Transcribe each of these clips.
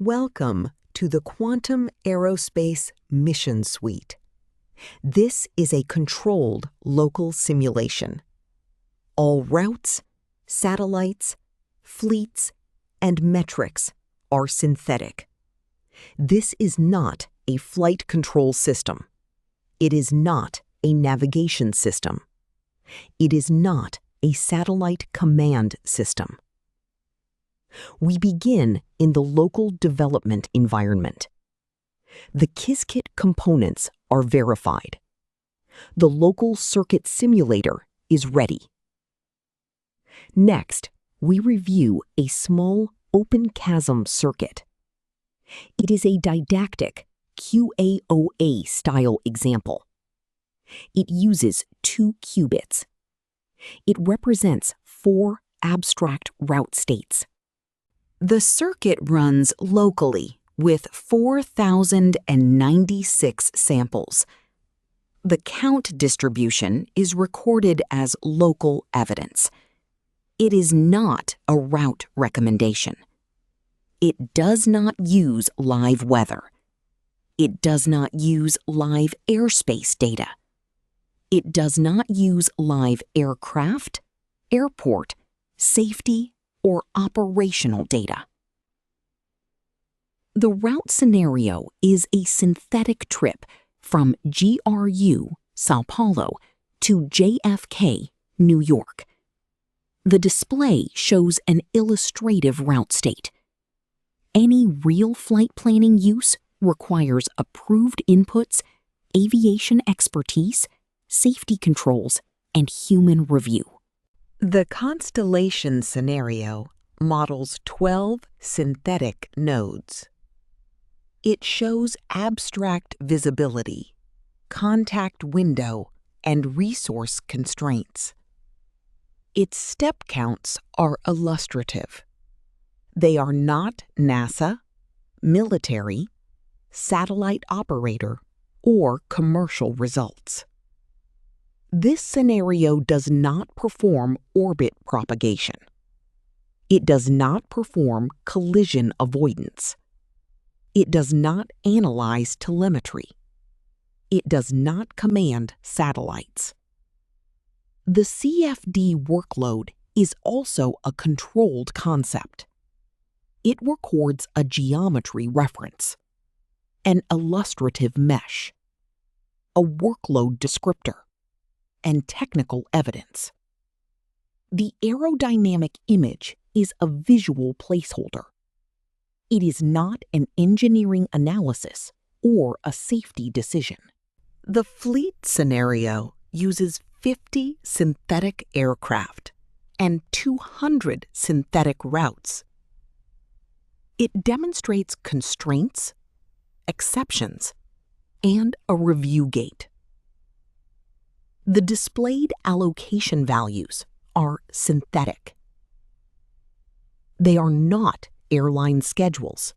Welcome to the Quantum Aerospace Mission Suite. This is a controlled local simulation. All routes, satellites, fleets, and metrics are synthetic. This is not a flight control system. It is not a navigation system. It is not a satellite command system. We begin in the local development environment. The Qiskit components are verified. The local circuit simulator is ready. Next, we review a small OpenQASM circuit. It is a didactic QAOA-style example. It uses 2 qubits. It represents 4 abstract route states. The circuit runs locally with 4,096 samples. The count distribution is recorded as local evidence. It is not a route recommendation. It does not use live weather. It does not use live airspace data. It does not use live aircraft, airport, safety, or operational data. The route scenario is a synthetic trip from GRU, Sao Paulo, to JFK, New York. The display shows an illustrative route state. Any real flight planning use requires approved inputs, aviation expertise, safety controls, and human review. The constellation scenario models 12 synthetic nodes. It shows abstract visibility, contact window, and resource constraints. Its step counts are illustrative. They are not NASA, military, satellite operator, or commercial results. This scenario does not perform orbit propagation. It does not perform collision avoidance. It does not analyze telemetry. It does not command satellites. The CFD workload is also a controlled concept. It records a geometry reference, an illustrative mesh, a workload descriptor, and technical evidence. The aerodynamic image is a visual placeholder. It is not an engineering analysis or a safety decision. The fleet scenario uses 50 synthetic aircraft and 200 synthetic routes. It demonstrates constraints, exceptions, and a review gate. The displayed allocation values are synthetic. They are not airline schedules.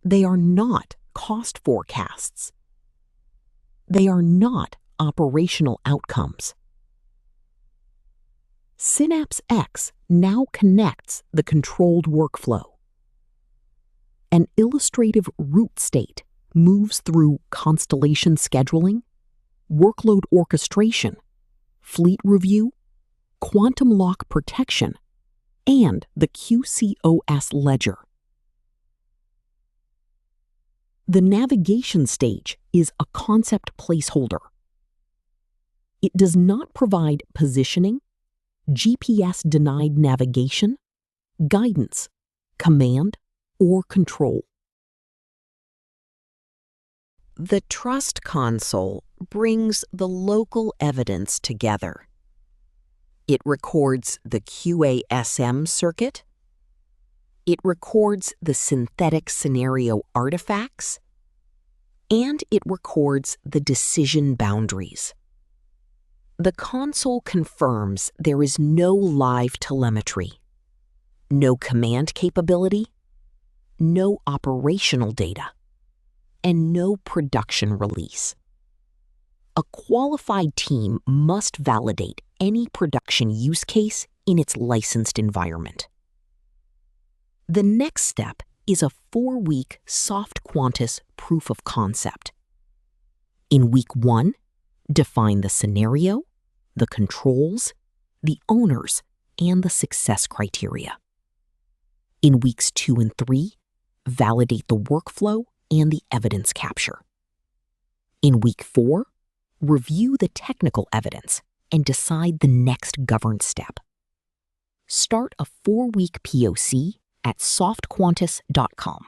They are not cost forecasts. They are not operational outcomes. SynapseX now connects the controlled workflow. An illustrative route state moves through constellation scheduling, workload orchestration, fleet review, QuantumLock protection, and the QCOS ledger. The navigation stage is a concept placeholder. It does not provide positioning, GPS-denied navigation, guidance, command, or control. The Trust Console brings the local evidence together. It records the QASM circuit. It records the synthetic scenario artifacts. And it records the decision boundaries. The console confirms there is no live telemetry, no command capability, no operational data, and no production release. A qualified team must validate any production use case in its licensed environment. The next step is a 4-week SoftQuantus proof of concept. In week 1, define the scenario, the controls, the owners, and the success criteria. In weeks 2 and 3, validate the workflow and the evidence capture. In week 4, review the technical evidence and decide the next governed step. Start a 4-week POC at softquantus.com.